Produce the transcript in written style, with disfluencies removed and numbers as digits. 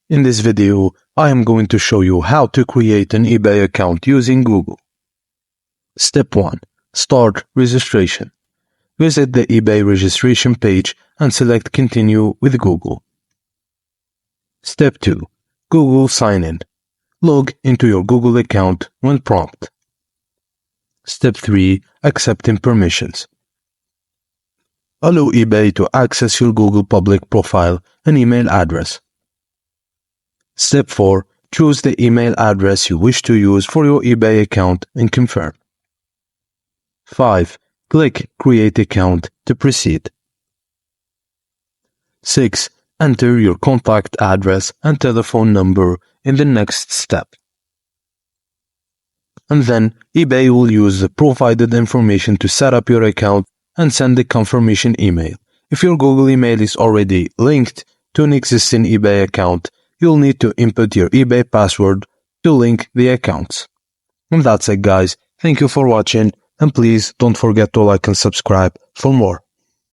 In this video, I am going to show you how to create an eBay account using Google. Step 1. Start registration. Visit the eBay registration page and select Continue with Google. Step 2. Google Sign In. Log into your Google account when prompted. Step 3. Accepting permissions. Allow eBay to access your Google public profile and email address. Step 4. Choose the email address you wish to use for your eBay account and confirm. 5. Click Create Account to proceed. 6. Enter your contact address and telephone number in the next step. And then eBay will use the provided information to set up your account and send the confirmation email. If your Google email is already linked to an existing eBay account, you'll need to input your eBay password to link the accounts. And that's it, guys. Thank you for watching, and please don't forget to like and subscribe for more.